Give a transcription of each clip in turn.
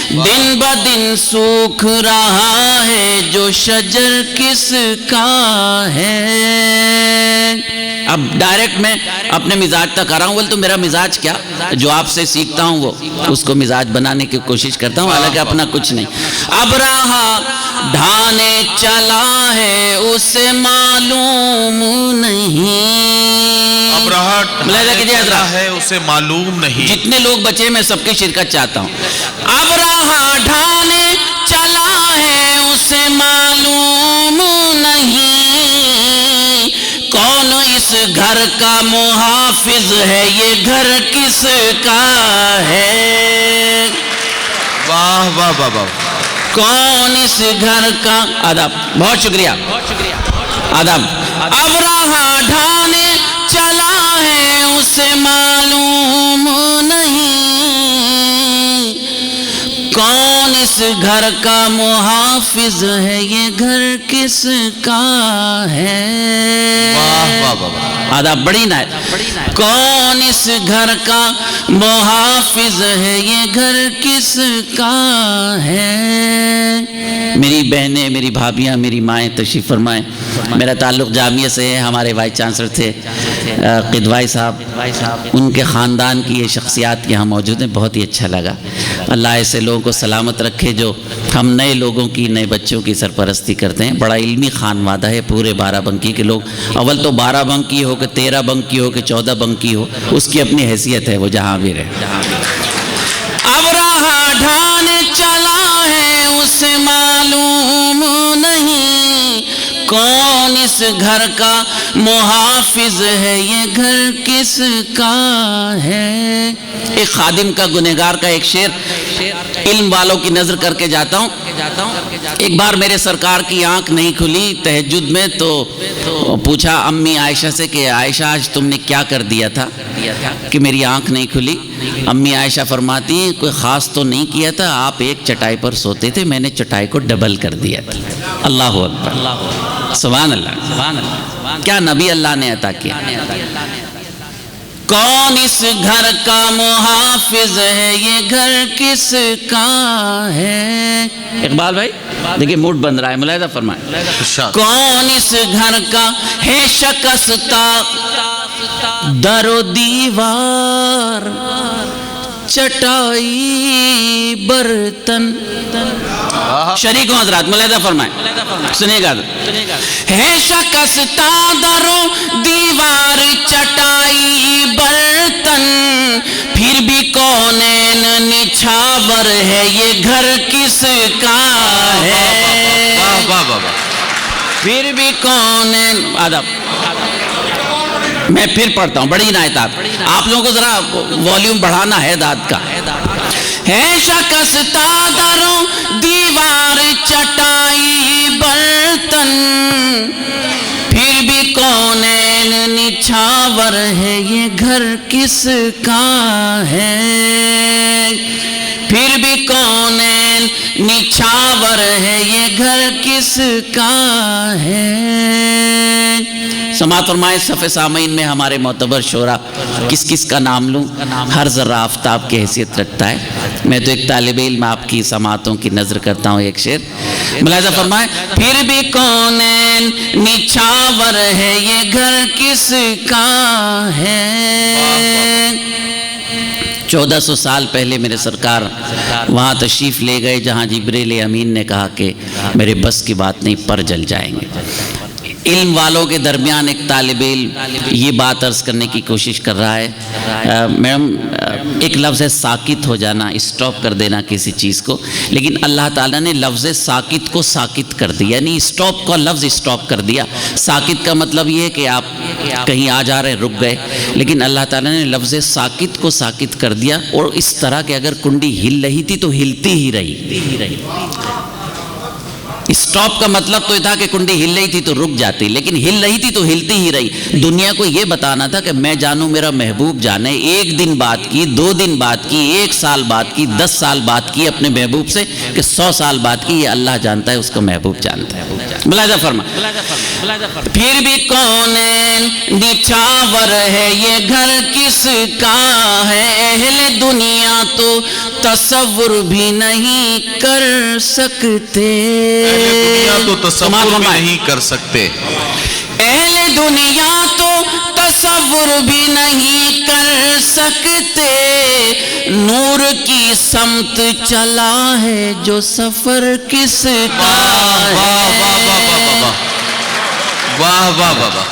دن بدن سوکھ رہا ہے جو شجر کس کا ہے۔ اب ڈائریکٹ میں اپنے مزاج تک آ رہا ہوں، بولے تو میرا مزاج کیا، جو آپ سے سیکھتا ہوں وہ اس کو مزاج بنانے کی کوشش کرتا ہوں، حالانکہ اپنا کچھ نہیں۔ اب رہا ڈھانے چلا ہے اسے معلوم نہیں، اب رہا ڈھانے ہے اسے معلوم نہیں۔ جتنے لوگ بچے میں سب کی شرکت چاہتا ہوں۔ اب رہا ڈھانے چلا ہے اسے معلوم نہیں، کون اس گھر کا محافظ ہے، یہ گھر کس کا ہے۔ واہ واہ واہ واہ۔ کون اس گھر کا، آداب، بہت شکریہ، آداب۔ اب رہا ڈھانے چلا ہے اسے معلوم نہیں، کون اس گھر کا محافظ ہے، یہ گھر کس کا ہے۔ واہ واہ واہ۔ آداب، بڑی نایت۔ کون اس گھر کا محافظ ہے، یہ گھر کس کا ہے۔ میری بہنیں، میری بھابیاں، میری مائیں تشریف فرمائیں۔ میرا تعلق جامعہ سے ہے، ہمارے وائس چانسلر تھے قدوائی صاحب، ان کے خاندان کی یہ شخصیات یہاں موجود ہیں، بہت ہی اچھا لگا۔ اللہ ایسے لوگوں کو سلامت رکھے جو ہم نئے لوگوں کی، نئے بچوں کی سرپرستی کرتے ہیں۔ بڑا علمی خانوادہ ہے پورے بارہ بنکی کے لوگ، اول تو 12 بنکی ہو کہ 13 بنکی ہو کہ 14 بنکی ہو، اس کی اپنی حیثیت ہے، وہ جہاں بھی رہے۔ اب رہا ڈھانے چلا ہے اسے معلوم نہیں، کون اس گھر کا محافظ ہے، یہ گھر کس کا ہے۔ ایک خادم کا، گنہگار کا ایک شعر علم والوں کی نظر کر کے جاتا ہوں۔ ایک بار میرے سرکار کی آنکھ نہیں کھلی تہجد میں، تو پوچھا امی عائشہ سے کہ عائشہ آج تم نے کیا کر دیا تھا کہ میری آنکھ نہیں کھلی۔ امی عائشہ فرماتی ہیں کوئی خاص تو نہیں کیا تھا، آپ ایک چٹائی پر سوتے تھے، میں نے چٹائی کو ڈبل کر دیا تھا۔ اللہ اکبر، سبحان اللہ، کیا نبی اللہ نے عطا کیا۔ کون اس گھر کا محافظ ہے، یہ گھر کس کا ہے۔ اقبال بھائی دیکھیں موڈ بن رہا ہے، ملاحظہ فرمائیں۔ کون اس گھر کا ہے شکستہ در و دیوار، چٹائی برتن۔ شریک ہوں حضرات، ملاحظہ فرمائیں، سنیے گا۔ ہے شکستہ در و دیوار، چٹائی برتن، پھر بھی کونین نچھاور ہے، یہ گھر کس کا ہے۔ پھر بھی کونین، آداب، میں پھر پڑھتا ہوں، بڑی عنایت آپ لوگوں کو ذرا والیوم بڑھانا ہے داد کا۔ ہے شکستہ در و دیوار، چٹائی برتن، پھر بھی کونین نچھاور ہے، یہ گھر کس کا ہے۔ پھر بھی کونین نچھاور ہے، یہ گھر کس کا ہے۔ سماعت فرمائیں، صف سامعین میں ہمارے معتبر شعراء، کس کس کا نام لوں، ہر ذرہ آفتاب کی حیثیت رکھتا ہے۔ میں تو ایک طالب علم آپ کی سماعتوں کی نظر کرتا ہوں۔ ایک شعر ملاحظہ فرمائیں، پھر بھی کونین نچھاور ہے، یہ گھر کس کا ہے۔ 1400 سال پہلے میرے سرکار وہاں تشریف لے گئے جہاں جبریل امین نے کہا کہ میرے بس کی بات نہیں، پر جل جائیں گے۔ علم والوں کے درمیان ایک طالب علم یہ بات عرض کرنے کی کوشش کر رہا ہے، میڈم ایک لفظ ہے ساکت ہو جانا، اسٹاپ کر دینا کسی چیز کو، لیکن اللہ تعالیٰ نے لفظ ساکت کو ساکت کر دیا، یعنی اسٹاپ کا لفظ اسٹاپ کر دیا۔ ساکت کا مطلب یہ ہے کہ آپ کہیں آ جا رہے رک گئے، لیکن اللہ تعالیٰ نے لفظ ساکت کو ساکت کر دیا، اور اس طرح کہ اگر کنڈی ہل رہی تھی تو ہلتی ہی رہی۔ اسٹاپ کا مطلب تو یہ تھا کہ کنڈی ہل رہی تھی تو رک جاتی، لیکن ہل رہی تھی تو ہلتی ہی رہی۔ دنیا کو یہ بتانا تھا کہ میں جانوں، میرا محبوب جانے۔ 1 دن بات کی، 2 دن بات کی، 1 سال بات کی، 10 سال بات کی اپنے محبوب سے، کہ 100 سال بات کی، یہ اللہ جانتا ہے، اس کا محبوب جانتا ہے۔ ملاحظہ فرما، پھر بھی کونین نچھاور ہے یہ گھر کس کا ہے، اہل دنیا تو تصور بھی نہیں کر سکتے۔ دنیا تو تصور بھی نہیں کر سکتے، اہل دنیا تو تصور بھی نہیں کر سکتے، نور کی سمت چلا ہے جو سفر کس کا ہے، واہ واہ واہ واہ،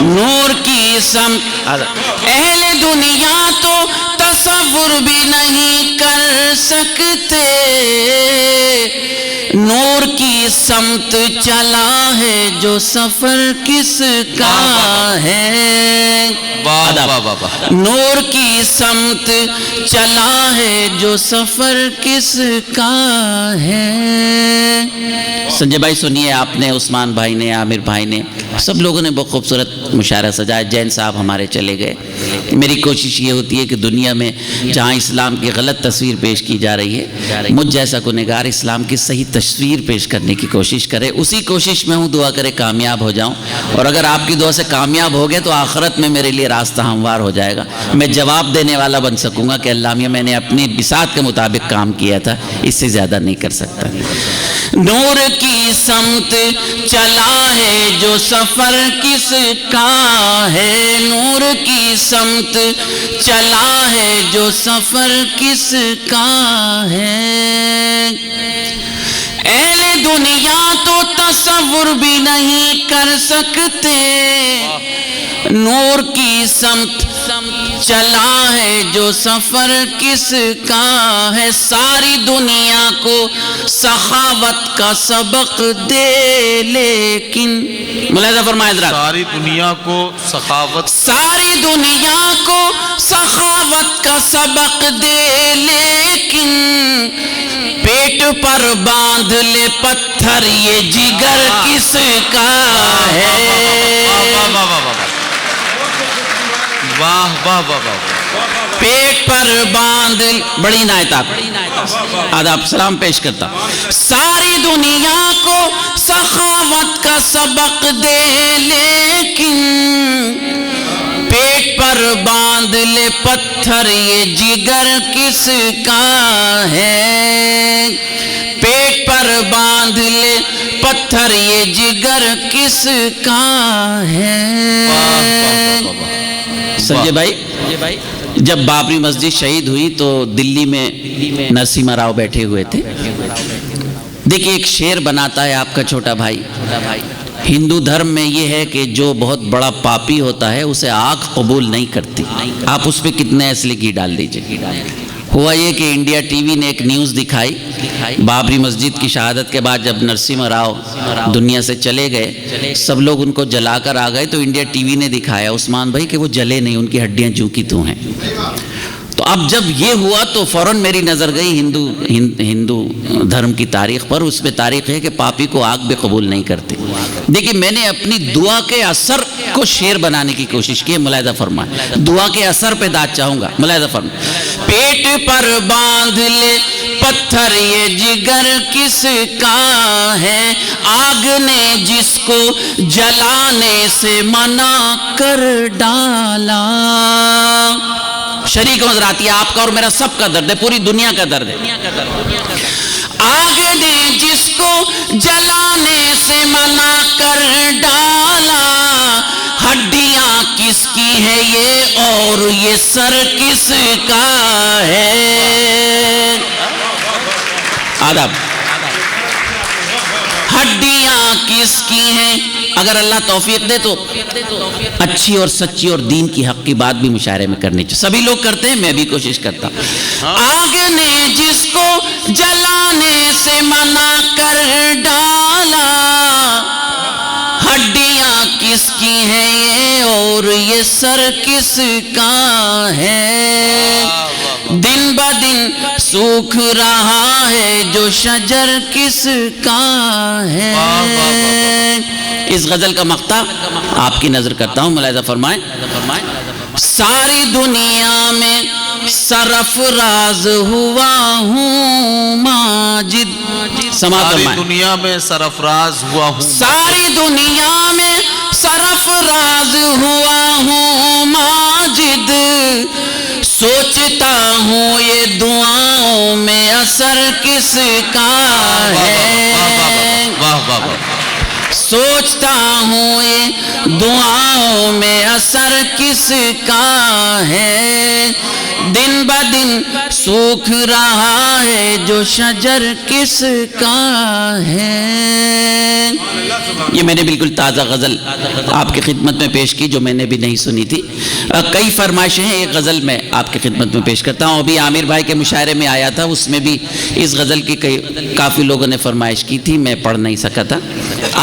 نور کی سمت، اہل دنیا تو تصور بھی نہیں کر سکتے، نور کی سمت چلا ہے جو سفر کس کا ہے، نور کی سمت چلا ہے جو سفر کس کا ہے۔ سنجے بھائی سنیے، آپ نے، عثمان بھائی نے، عامر بھائی نے، سب لوگوں نے بہت خوبصورت مشاعرہ سجایا۔ جین صاحب ہمارے چلے گئے۔ میری کوشش یہ ہوتی ہے کہ دنیا میں جہاں اسلام کی غلط تصویر پیش کی جا رہی ہے، مجھ جیسا گنہگار اسلام کی صحیح تصویر پیش کرنے کی کوشش کرے۔ اسی کوشش میں ہوں، دعا کرے کامیاب ہو جاؤں، اور اگر آپ کی دعا سے کامیاب ہو گئے تو آخرت میں میرے لیے راستہ ہموار ہو جائے گا، میں جواب دینے والا بن سکوں گا کہ اللہ میاں میں نے اپنی بساط کے مطابق کام کیا تھا، اس سے زیادہ نہیں کر سکتا۔ نور کی سمت چلا ہے جو سفر کس کا ہے، نور کی سمت چلا ہے جو سفر کس کا ہے، اہل دنیا تو تصور بھی نہیں کر سکتے، نور کی سمت چلا ہے جو سفر کس کا ہے، ساری دنیا کو سخاوت کا سبق دے لیکن، ملاحظہ فرمائے حضرات، ساری دنیا کو سخاوت، ساری دنیا کو سخاوت کا سبق دے لیکن، پیٹ پر باندھ لے پتھر یہ جگر کس کا ہے، واہ واہ واہ واہ، پیٹ پر باندھ، بڑی عنایت آپ، آداب سلام پیش کرتا، ساری دنیا کو سخاوت کا سبق دے لیکن، پیٹ پر باندھ لے پتھر یہ جگر کس کا ہے، پیٹ پر باندھ لے پتھر یہ جگر کس کا ہے۔ سنجے بھائی، جب بابری مسجد شہید ہوئی تو دلی میں نرسمہا راؤ بیٹھے ہوئے تھے۔ دیکھیں ایک شعر بناتا ہے آپ کا چھوٹا بھائی، ہندو دھرم میں یہ ہے کہ جو بہت بڑا پاپی ہوتا ہے اسے آگ قبول نہیں کرتی، آپ اس پہ کتنے ایسلے گھی ڈال دیجئے۔ ہوا یہ کہ انڈیا ٹی وی نے ایک نیوز دکھائی، بابری مسجد کی شہادت کے بعد جب نرسمہا راؤ دنیا سے چلے گئے، سب لوگ ان کو جلا کر آ گئے، تو انڈیا ٹی وی نے دکھایا عثمان بھائی کہ وہ جلے نہیں، ان کی ہڈیاں جوں کی توں ہیں۔ تو اب جب یہ ہوا تو فوراً میری نظر گئی ہندو دھرم کی تاریخ پر، اس میں تاریخ ہے کہ پاپی کو آگ بھی قبول نہیں کرتے۔ دیکھیں میں نے اپنی دعا کے اثر کو شعر بنانے کی کوشش کی ہے، ملاحظہ فرمائیں، دعا کے اثر پہ داد چاہوں گا، ملاحظہ فرمائیں، پیٹ پر باندھ لے پتھر یہ جگر کس کا ہے، آگ نے جس کو جلانے سے منع کر ڈالا۔ شریک حضرات، یہ آپ کا اور میرا سب کا درد ہے، پوری دنیا کا درد ہے۔ آگ نے جس کو جلانے سے منع کر ڈالا، ہڈیاں کس کی ہے یہ اور یہ سر کس کا ہے، آداب، ہڈیاں کس کی ہیں۔ اگر اللہ توفیق دے تو اچھی اور سچی اور دین کی حق کی بات بھی مشاعرے میں کرنی چاہیے، سبھی لوگ کرتے ہیں، میں بھی کوشش کرتا ہوں۔ آگ نے جس کو جلانے سے منع کر ڈالا، ہڈیاں کس کی ہیں یہ اور یہ سر کس کا ہے، دن بدن سوکھ رہا ہے جو شجر کس کا ہے. اس غزل کا مقطع آپ کی نظر کرتا ہوں، ملاحظہ فرمائیں. ساری دنیا میں سرفراز ہوا ہوں ماجد. سماعت ساری فرمائیں. دنیا میں سرفراز ہوا ہوں. ساری دنیا میں سرفراز ہوا ہوں ماجد. سوچتا ہوں یہ دعاؤں میں اثر کس کا ہے. واہ واہ واہ. سوچتا ہوں یہ دعاؤں میں اثر کس کا ہے. دن بدن سوکھ رہا ہے جو شجر کس کا ہے. یہ میں نے بالکل تازہ غزل آپ کی خدمت میں پیش کی جو میں نے بھی نہیں سنی تھی. کئی فرمائشیں ہیں، ایک غزل میں آپ کی خدمت میں پیش کرتا ہوں. ابھی عامر بھائی کے مشاعرے میں آیا تھا، اس میں بھی اس غزل کی کافی لوگوں نے فرمائش کی تھی، میں پڑھ نہیں سکا تھا.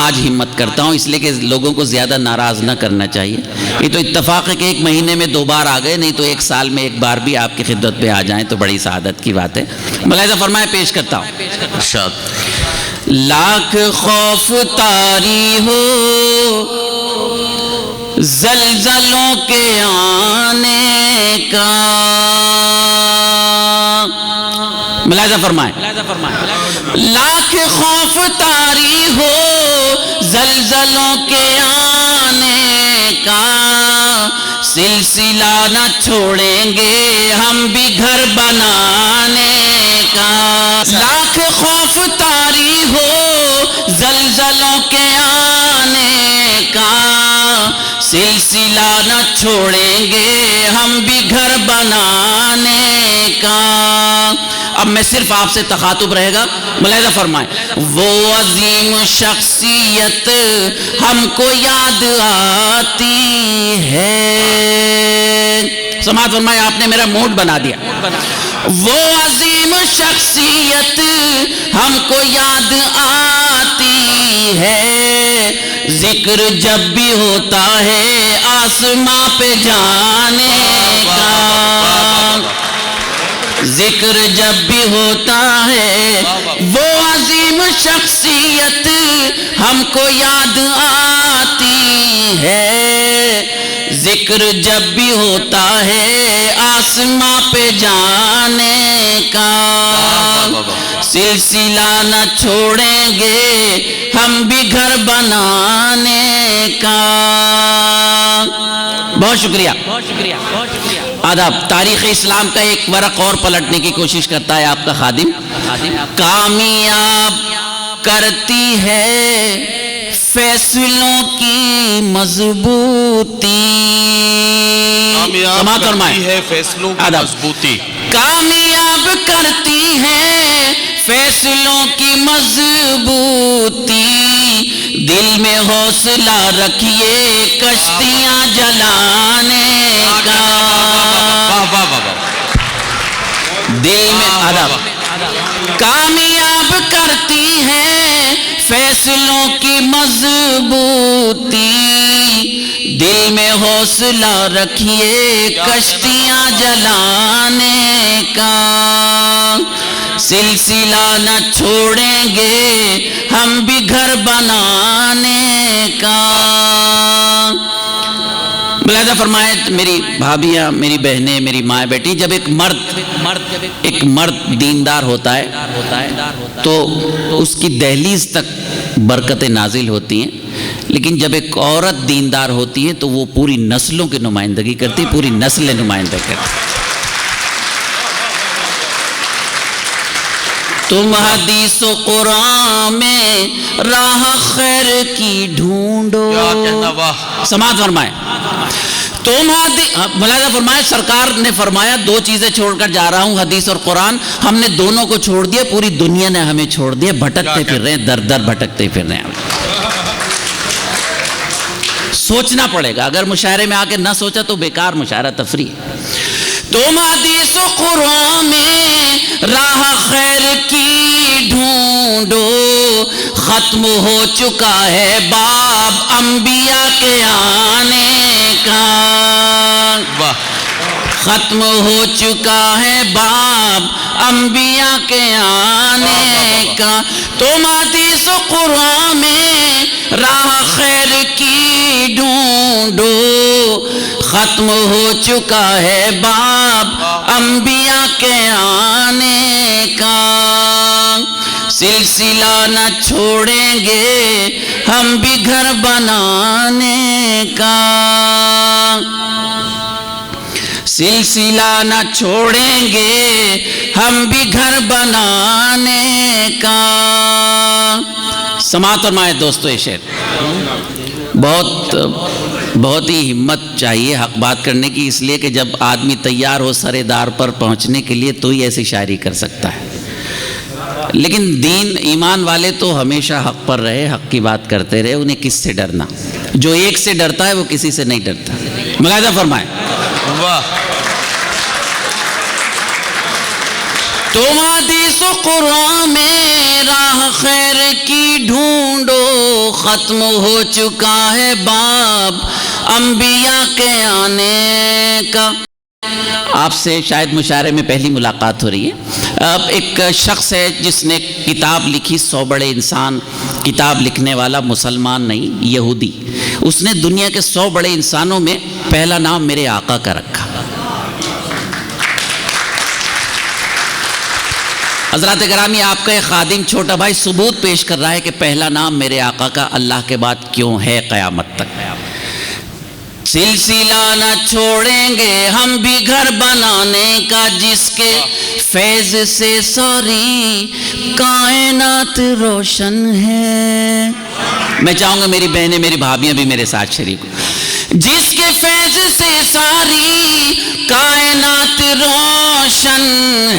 آج ہمت کرتا ہوں اس لیے کہ لوگوں کو زیادہ ناراض نہ کرنا چاہیے. یہ تو اتفاق ہے کہ ایک مہینے میں 2 بار آ گئے، نہیں تو ایک سال میں ایک بار بھی آپ کی خدمت پہ آ جائیں تو بڑی سعادت کی بات ہے. ملاحظہ فرمائے پیش کرتا ہوں. ارشاد. لاکھ خوف طاری ہو زلزلوں کے آنے کا. ملاحظہ فرمائیں. لاکھ خوف طاری ہو زلزلوں کے آنے کا. سلسلہ نہ چھوڑیں گے ہم بھی گھر بنانے کا. لاکھ خوف طاری ہو زلزلوں کے آنے کا. سلسلہ نہ چھوڑیں گے ہم بھی گھر بنانے کا. اب میں صرف آپ سے تخاطب رہے گا، ملاحظہ فرمائیں. وہ عظیم شخصیت ہم کو یاد آتی ہے. سماعت فرمائیں، آپ نے میرا موڈ بنا دیا. وہ عظیم شخصیت ہم کو یاد آتی ہے. ذکر جب بھی ہوتا ہے آسماں پہ جانے کا. ذکر جب بھی ہوتا ہے وہ عظیم شخصیت ہم کو یاد آتی ہے. ذکر جب بھی ہوتا ہے آسماں پہ جانے کا. سلسلہ نہ چھوڑیں گے ہم بھی گھر بنانے کا. بہت شکریہ. آداب. تاریخ اسلام کا ایک ورق اور پلٹنے کی کوشش کرتا ہے آپ کا خادم. کامیاب کرتی ہے فیصلوں کی مضبوطی. کامیاب کرتی ہے فیصلوں کی مضبوطی. کامیاب کرتی ہے فیصلوں کی مضبوطی. دل میں حوصلہ رکھیے کشتیاں جلانے کا. دل میں آداب. کامیاب کرتی ہے فیصلوں کی مضبوطی. دل میں حوصلہ رکھیے کشتیاں جلانے کا. سلسلہ نہ چھوڑیں گے ہم بھی گھر بنانے کا. ملاحظہ فرمائے میری بھابیاں، میری بہنیں، میری ماں بیٹی، جب ایک مرد دیندار ہوتا ہے تو اس کی دہلیز تک برکتیں نازل ہوتی ہیں. لیکن جب ایک عورت دیندار ہوتی ہے تو وہ پوری نسلوں کی نمائندگی کرتی ہے، پوری نسلیں نمائندگی کرتی ہے. تم حدیث و قرآن میں راہ خیر کی ڈھونڈو. سماعت فرمائے. تم ملاحظہ فرمائے، سرکار نے فرمایا 2 چیزیں چھوڑ کر جا رہا ہوں، حدیث اور قرآن. ہم نے دونوں کو چھوڑ دیا، پوری دنیا نے ہمیں چھوڑ دیا، بھٹکتے پھر رہے ہیں، در در بھٹکتے پھر رہے ہیں. سوچنا پڑے گا. اگر مشاعرے میں آ کے نہ سوچا تو بیکار مشاعرہ، تفریح. تم حدیث و قرآن میں راہ خیر کی ڈھونڈو. ختم ہو چکا ہے باب انبیاء کے آنے کا. ختم ہو چکا ہے باب انبیاء کے آنے کا، تم حدیث و قرآن میں راہ خیر کی ڈھونڈو، ختم ہو چکا ہے باب انبیاء کے آنے کا، سلسلہ نہ چھوڑیں گے ہم بھی گھر بنانے کا، سلسلہ نہ چھوڑیں گے ہم بھی گھر بنانے کا۔ سماعت فرمائے دوستو، یہ شعر بہت ہی ہمت چاہیے حق بات کرنے کی، اس لیے کہ جب آدمی تیار ہو سرے دار پر پہنچنے کے لیے تو ہی ایسی شاعری کر سکتا ہے، لیکن دین ایمان والے تو ہمیشہ حق پر رہے، حق کی بات کرتے رہے، انہیں کس سے ڈرنا؟ جو ایک سے ڈرتا ہے وہ کسی سے نہیں ڈرتا۔ ملاحظہ فرمائے، واہ، تم حدیث و قرآن میں راہ خیر کی ڈھونڈو، ختم ہو چکا ہے باب انبیاء کے آنے کا۔ آپ سے شاید مشاعرے میں پہلی ملاقات ہو رہی ہے۔ اب ایک شخص ہے جس نے کتاب لکھی، 100 بڑے انسان، کتاب لکھنے والا مسلمان نہیں، یہودی، اس نے دنیا کے 100 بڑے انسانوں میں پہلا نام میرے آقا کا رکھا۔ حضرات گرامی، آپ کا ایک خادم چھوٹا بھائی ثبوت پیش کر رہا ہے کہ پہلا نام میرے آقا کا اللہ کے بعد کیوں ہے قیامت تک۔ سلسلہ نہ چھوڑیں گے ہم بھی گھر بنانے کا، جس کے فیض سے ساری کائنات روشن ہے۔ میں چاہوں گا میری بہنیں، میری بھابیاں بھی میرے ساتھ شریک ہوں۔ جس کے فیض سے ساری کائنات روشن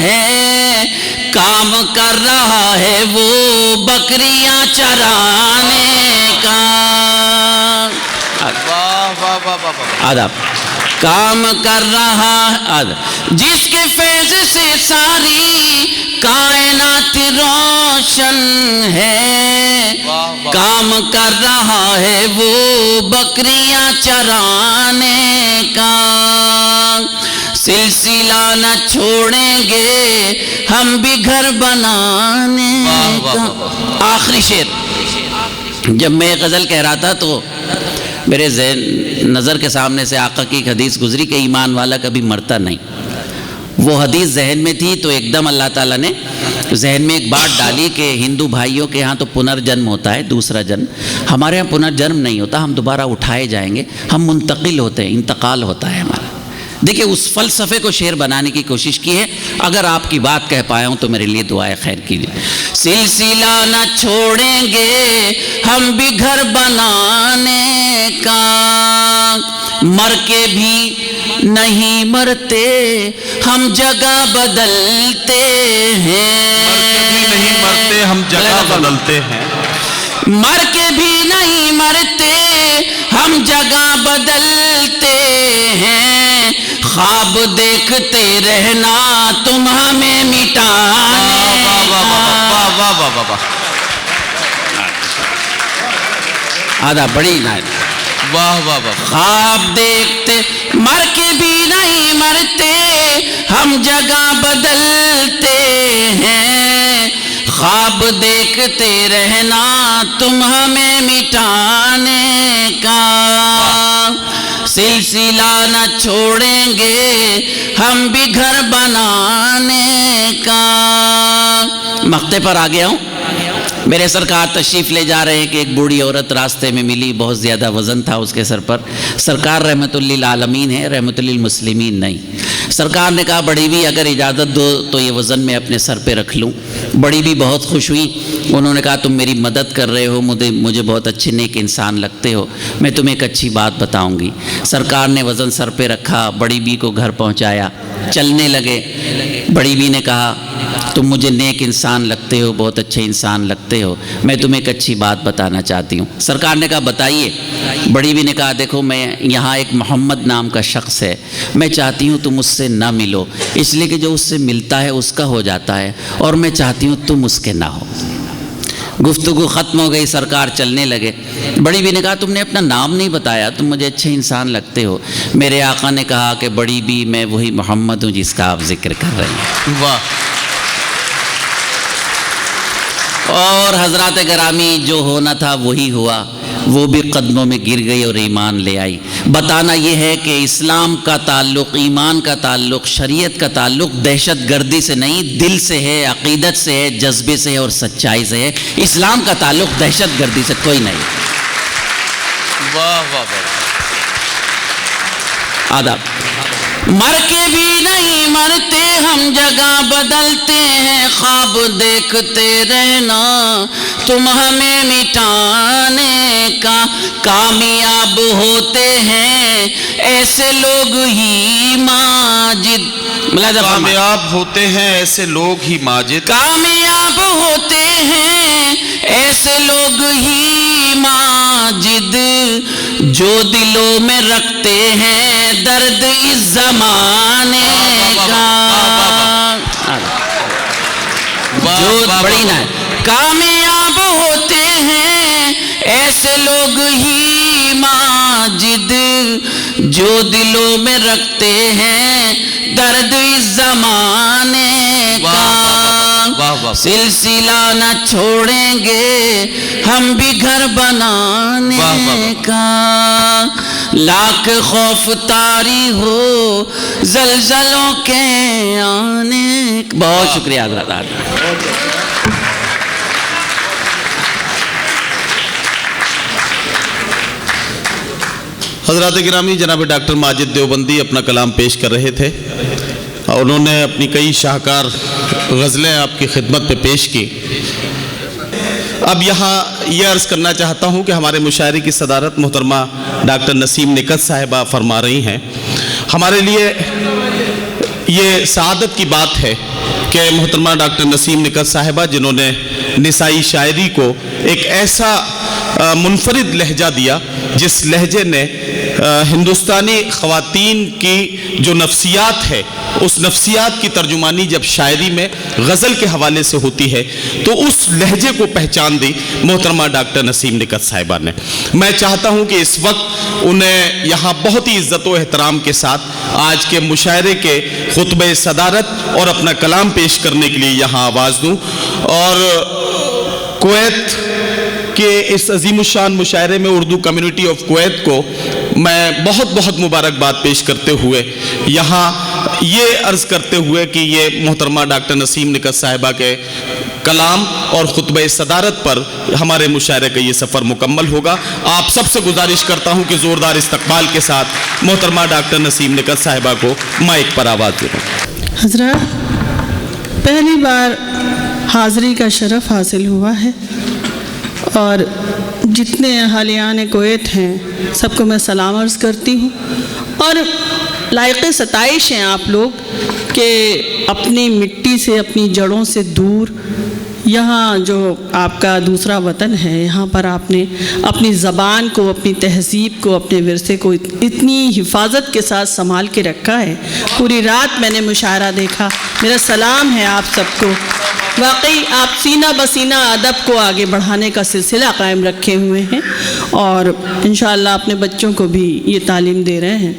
ہے، کام کر رہا ہے وہ بکریاں چرانے کا۔ آداب، کام کر رہا، جس کے فیض سے ساری کائنات روشن ہے، کام کر رہا ہے وہ بکریاں چرانے کا، سلسلہ نہ چھوڑیں گے ہم بھی گھر بنانے کا۔ آخری شعر، جب میں غزل کہہ رہا تھا تو میرے ذہن نظر کے سامنے سے آقا کی ایک حدیث گزری کہ ایمان والا کبھی مرتا نہیں۔ وہ حدیث ذہن میں تھی تو ایک دم اللہ تعالیٰ نے ذہن میں ایک بات ڈالی کہ ہندو بھائیوں کے ہاں تو پنرجنم ہوتا ہے، دوسرا جنم، ہمارے ہاں پنرجنم نہیں ہوتا، ہم دوبارہ اٹھائے جائیں گے، ہم منتقل ہوتے ہیں، انتقال ہوتا ہے ہمارا۔ دیکھیں اس فلسفے کو شعر بنانے کی کوشش کی ہے۔ اگر آپ کی بات کہہ پایا ہوں تو میرے لیے دعائے خیر کیجیے۔ سلسلہ نہ چھوڑیں گے ہم بھی گھر بنانے کا، مر کے بھی نہیں مرتے ہم جگہ بدلتے ہیں، مر کے بھی نہیں مرتے ہم جگہ بدلتے ہیں، مر کے بھی نہیں مرتے ہم جگہ بدلتے ہیں، خواب دیکھتے رہنا تم ہمیں مٹانے کا۔ آدھا بڑی نائب، واہ واہ واہ، خواب دیکھتے، مر کے بھی نہیں مرتے ہم جگہ بدلتے ہیں، خواب دیکھتے رہنا تم ہمیں مٹانے کا، سلسلہ نہ چھوڑیں گے ہم بھی گھر بنانے کا۔ مقطع پر آ گیا ہوں۔ میرے سرکار تشریف لے جا رہے ہیں کہ ایک بوڑھی عورت راستے میں ملی، بہت زیادہ وزن تھا اس کے سر پر۔ سرکار رحمت للعالمین ہے، رحمت للمسلمین نہیں۔ سرکار نے کہا بڑی بھی اگر اجازت دو تو یہ وزن میں اپنے سر پہ رکھ لوں۔ بڑی بھی بہت خوش ہوئی، انہوں نے کہا تم میری مدد کر رہے ہو، مجھے بہت اچھے نیک انسان لگتے ہو، میں تمہیں ایک اچھی بات بتاؤں گی۔ سرکار نے وزن سر پہ رکھا، بڑی بی کو گھر پہنچایا، چلنے لگے۔ بڑی بی نے کہا تم مجھے نیک انسان لگتے ہو، بہت اچھے انسان لگتے ہو، میں تمہیں ایک اچھی بات بتانا چاہتی ہوں۔ سرکار نے کہا بتائیے۔ بڑی بی نے کہا دیکھو میں یہاں ایک محمد نام کا شخص ہے، میں چاہتی ہوں تم اس سے نہ ملو، اس لیے کہ جو اس سے ملتا ہے اس کا ہو جاتا ہے، اور میں چاہتی ہوں تم اس کے نہ ہو۔ گفتگو ختم ہو گئی، سرکار چلنے لگے۔ بڑی بی نے کہا تم نے اپنا نام نہیں بتایا، تم مجھے اچھے انسان لگتے ہو۔ میرے آقا نے کہا کہ بڑی بی میں وہی محمد ہوں جس کا آپ ذکر کر رہے ہیں۔ واہ! اور حضرات گرامی جو ہونا تھا وہی ہوا، وہ بھی قدموں میں گر گئی اور ایمان لے آئی۔ بتانا یہ ہے کہ اسلام کا تعلق، ایمان کا تعلق، شریعت کا تعلق دہشت گردی سے نہیں، دل سے ہے، عقیدت سے ہے، جذبے سے ہے اور سچائی سے ہے۔ اسلام کا تعلق دہشت گردی سے کوئی نہیں۔ واہ واہ واہ! آداب۔ مر کے بھی نہیں مرتے ہم، جگہ بدلتے ہیں، خواب دیکھتے رہنا تم ہمیں مٹانے کا، کامیاب ہوتے ہیں ایسے لوگ ہی ماجد، کامیاب ہوتے ہیں ایسے لوگ ہی ماجد، کامیاب ہوتے ہیں ایسے لوگ ہی ماجد، جو دلوں میں رکھتے ہیں درد اس زمانے کا۔ جو بڑی نہ کامیاب ہوتے ہیں ایسے لوگ ہی ماجد، جو دلوں میں رکھتے ہیں درد اس زمانے کا، سلسلہ نہ چھوڑیں گے ہم بھی گھر بنانے کا، لاکھ خوف طاری ہو زلزلوں کے آنے کا۔ بہت شکریہ حضرات۔ حضرات گرامی، جناب ڈاکٹر ماجد دیوبندی اپنا کلام پیش کر رہے تھے اور انہوں نے اپنی کئی شاہکار غزلیں آپ کی خدمت پہ پیش کی۔ اب یہاں یہ عرض کرنا چاہتا ہوں کہ ہمارے مشاعرے کی صدارت محترمہ ڈاکٹر نسیم نکت صاحبہ فرما رہی ہیں۔ ہمارے لیے یہ سعادت کی بات ہے کہ محترمہ ڈاکٹر نسیم نکت صاحبہ، جنہوں نے نسائی شاعری کو ایک ایسا منفرد لہجہ دیا جس لہجے نے ہندوستانی خواتین کی جو نفسیات ہے، اس نفسیات کی ترجمانی جب شاعری میں غزل کے حوالے سے ہوتی ہے تو اس لہجے کو پہچان دی محترمہ ڈاکٹر نسیم نکت صاحبہ نے۔ میں چاہتا ہوں کہ اس وقت انہیں یہاں بہت ہی عزت و احترام کے ساتھ آج کے مشاعرے کے خطبہ صدارت اور اپنا کلام پیش کرنے کے لیے یہاں آواز دوں، اور کویت کہ اس عظیم الشان مشاعرے میں اردو کمیونٹی آف کویت کو میں بہت بہت مبارکباد پیش کرتے ہوئے یہاں یہ عرض کرتے ہوئے کہ یہ محترمہ ڈاکٹر نسیم نکت صاحبہ کے کلام اور خطبہ صدارت پر ہمارے مشاعرے کا یہ سفر مکمل ہوگا۔ آپ سب سے گزارش کرتا ہوں کہ زوردار استقبال کے ساتھ محترمہ ڈاکٹر نسیم نکت صاحبہ کو مائک پر آواز دیں۔ حضرات، پہلی بار حاضری کا شرف حاصل ہوا ہے اور جتنے اہالیان کویت ہیں سب کو میں سلام عرض کرتی ہوں، اور لائق ستائش ہیں آپ لوگ کہ اپنی مٹی سے، اپنی جڑوں سے دور، یہاں جو آپ کا دوسرا وطن ہے، یہاں پر آپ نے اپنی زبان کو، اپنی تہذیب کو، اپنے ورثے کو اتنی حفاظت کے ساتھ سنبھال کے رکھا ہے۔ پوری رات میں نے مشاعرہ دیکھا، میرا سلام ہے آپ سب کو۔ واقعی آپ سینہ بسینہ ادب کو آگے بڑھانے کا سلسلہ قائم رکھے ہوئے ہیں، اور انشاءاللہ اپنے بچوں کو بھی یہ تعلیم دے رہے ہیں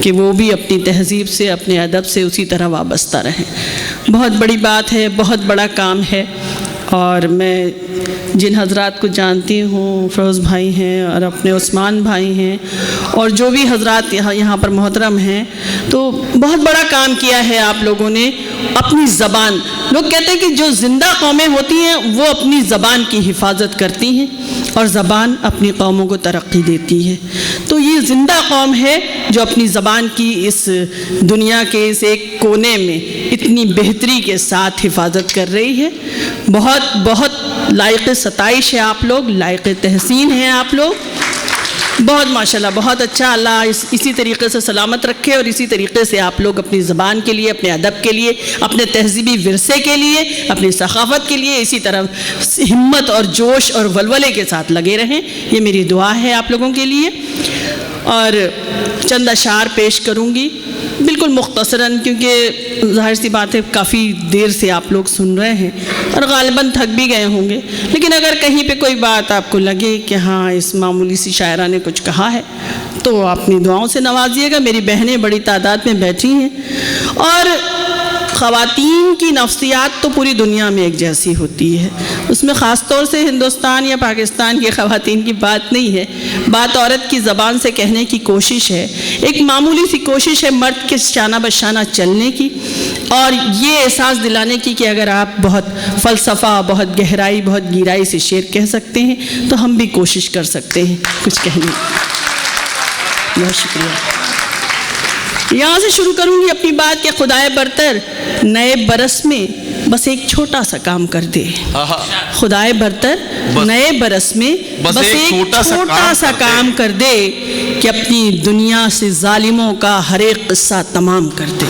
کہ وہ بھی اپنی تہذیب سے، اپنے ادب سے اسی طرح وابستہ رہیں۔ بہت بڑی بات ہے، بہت بڑا کام ہے، اور میں جن حضرات کو جانتی ہوں، فیروز بھائی ہیں اور اپنے عثمان بھائی ہیں، اور جو بھی حضرات یہاں پر محترم ہیں، تو بہت بڑا کام کیا ہے آپ لوگوں نے۔ اپنی زبان، لوگ کہتے ہیں کہ جو زندہ قومیں ہوتی ہیں وہ اپنی زبان کی حفاظت کرتی ہیں، اور زبان اپنی قوموں کو ترقی دیتی ہے۔ تو یہ زندہ قوم ہے جو اپنی زبان کی اس دنیا کے اس ایک کونے میں اتنی بہتری کے ساتھ حفاظت کر رہی ہے۔ بہت بہت لائق ستائش ہے آپ لوگ، لائق تحسین ہیں آپ لوگ، بہت ماشاءاللہ، بہت اچھا۔ اللہ اسی طریقے سے سلامت رکھے، اور اسی طریقے سے آپ لوگ اپنی زبان کے لیے، اپنے ادب کے لیے، اپنے تہذیبی ورثے کے لیے، اپنی ثقافت کے لیے اسی طرح ہمت اور جوش اور ولولے کے ساتھ لگے رہیں، یہ میری دعا ہے آپ لوگوں کے لیے۔ اور چند اشعار پیش کروں گی۔ بالکل مختصراً، کیونکہ ظاہر سی بات ہے کافی دیر سے آپ لوگ سن رہے ہیں اور غالباً تھک بھی گئے ہوں گے، لیکن اگر کہیں پہ کوئی بات آپ کو لگے کہ ہاں اس معمولی سی شاعرہ نے کچھ کہا ہے تو اپنی دعاؤں سے نوازیے گا۔ میری بہنیں بڑی تعداد میں بیٹھی ہیں، اور خواتین کی نفسیات تو پوری دنیا میں ایک جیسی ہوتی ہے، اس میں خاص طور سے ہندوستان یا پاکستان کی خواتین کی بات نہیں ہے، بات عورت کی زبان سے کہنے کی کوشش ہے، ایک معمولی سی کوشش ہے مرد کے شانہ بشانہ چلنے کی، اور یہ احساس دلانے کی کہ اگر آپ بہت فلسفہ، بہت گہرائی، بہت گہرائی سے شعر کہہ سکتے ہیں تو ہم بھی کوشش کر سکتے ہیں کچھ کہنے کی۔ بہت شکریہ۔ یہاں سے شروع کروں گی اپنی بات کہ خدائے برتر نئے برس میں بس ایک چھوٹا سا کام کر دے۔ خدائے برتر نئے برس میں بس ایک چھوٹا سا کام کر دے کہ اپنی دنیا سے ظالموں کا ہر ایک قصہ تمام کر دے،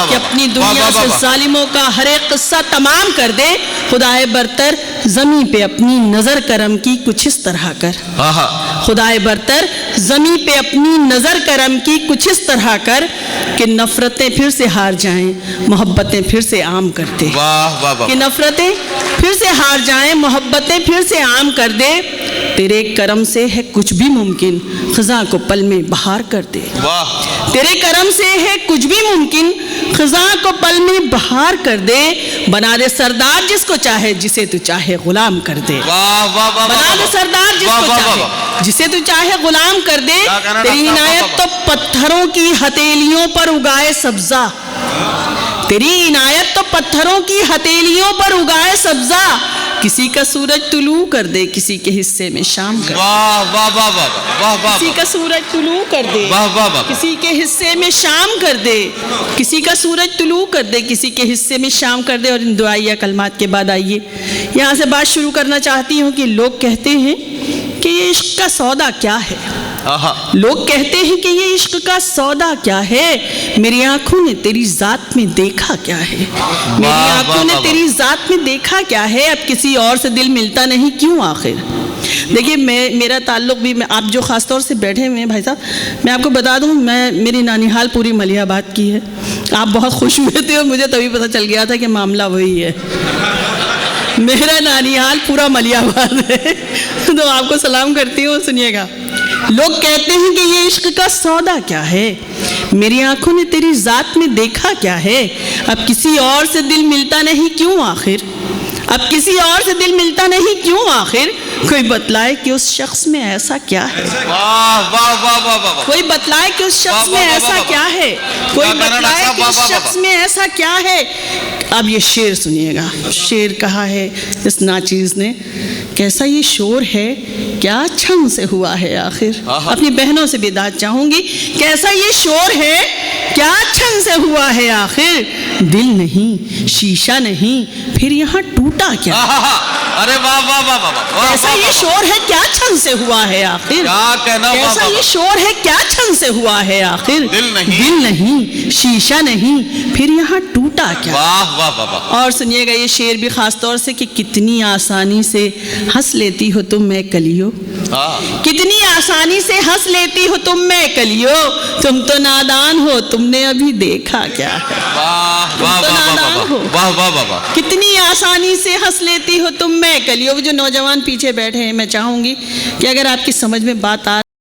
کہ اپنی دنیا سے ظالموں کا ہر ایک قصہ تمام کر دے۔ خدائے برتر زمیں پہ اپنی نظر کرم کی کچھ اس طرح کر، خدائے برتر زمیں پہ اپنی نظر کرم کی کچھ اس طرح کر کہ نفرتیں پھر سے ہار جائیں، محبتیں پھر سے عام کر دے، کہ نفرتیں پھر سے ہار جائیں، محبتیں پھر سے عام کر دے۔ تیرے کرم سے ہے کچھ بھی ممکن، خزاں کو پل میں بہار کر دے، تیرے کرم سے ہے کچھ بھی ممکن، خزاں کو پل میں بہار کر دے۔ بنا دے سردار جس کو چاہے، جسے تو چاہے غلام کر دے، بنا دے سردار جس کو چاہے، جسے تو چاہے غلام کر دے۔ تیری عنایت تو پتھروں کی ہتھیلیوں پر اگائے سبزہ، تیری عنایت تو پتھروں کی ہتھیلیوں پر اگائے سبزہ، کسی کا سورج طلوع کر دے، کسی کے حصے میں شام کر دے، کسی کا سورج طلوع کر دے، کسی کے حصے میں شام کر دے، کسی کا سورج طلوع کر دے، کسی کے حصے میں شام کر دے۔ اور ان دعائیہ کلمات کے بعد آئیے یہاں سے بات شروع کرنا چاہتی ہوں کہ لوگ کہتے ہیں کہ یہ عشق کا سودا کیا ہے، لوگ کہتے ہیں کہ یہ عشق کا سودا کیا ہے، میری آنکھوں نے تیری ذات میں دیکھا کیا ہے، میری آنکھوں نے تیری ذات میں دیکھا کیا ہے، اب کسی اور سے دل ملتا نہیں کیوں آخر۔ دیکھیے میرا تعلق بھی، آپ جو خاص طور سے بیٹھے ہوئے ہیں بھائی صاحب، میں آپ کو بتا دوں میری نانیحال پوری ملیح آباد کی ہے، آپ بہت خوش ہوئے تھے اور مجھے تبھی پتہ چل گیا تھا کہ معاملہ وہی ہے، میرا نانیحال پورا ملیح آباد ہے، تو آپ کو سلام کرتی ہوں، سنیے گا۔ لوگ کہتے ہیں کہ یہ عشق کا سودا کیا ہے، میری آنکھوں نے تیری ذات میں دیکھا کیا ہے، اب کسی اور سے دل ملتا نہیں کیوں آخر، اب کسی اور سے دل ملتا نہیں کیوں آخر، کوئی بتلائے کہ اس شخص میں ایسا کیا ہے، کوئی بتلائے کہ اس شخص میں ایسا کیا ہے، کوئی بتلائے کہ اس شخص میں ایسا کیا ہے۔ اب یہ شعر سنیے گا، شعر کہا ہے اس ناچیز نے، کیسا یہ شور ہے کیا چھن سے ہوا ہے آخر۔ اپنی بہنوں سے بھی داد چاہوں گی، کیسا یہ شور ہے کیا چھن سے ہوا ہے آخر، دل نہیں شیشہ نہیں پھر یہاں ٹوٹا کیا، ارے واہ واہ واہ واہ، کیسا یہ شور ہے کیا چھن سے ہوا ہے آخر، کیسا یہ شور ہے کیا چھن سے ہوا ہے آخر، دل نہیں شیشہ نہیں پھر یہاں ٹوٹا کیا۔ اور سنیے گا یہ شعر بھی خاص طور سے کہ کتنی آسانی سے ہنس لیتی ہو تم میں کلیو، کتنی آسانی سے ہنس لیتی ہو تم میں کلیو، تم تو نادان ہو تم نے ابھی دیکھا کیا ہے، تم تو نادان ہو کتنی آسانی سے ہنس لیتی ہو تم میں کلیو۔ جو نوجوان پیچھے بیٹھے ہیں میں چاہوں گی کہ اگر آپ کی سمجھ میں بات آ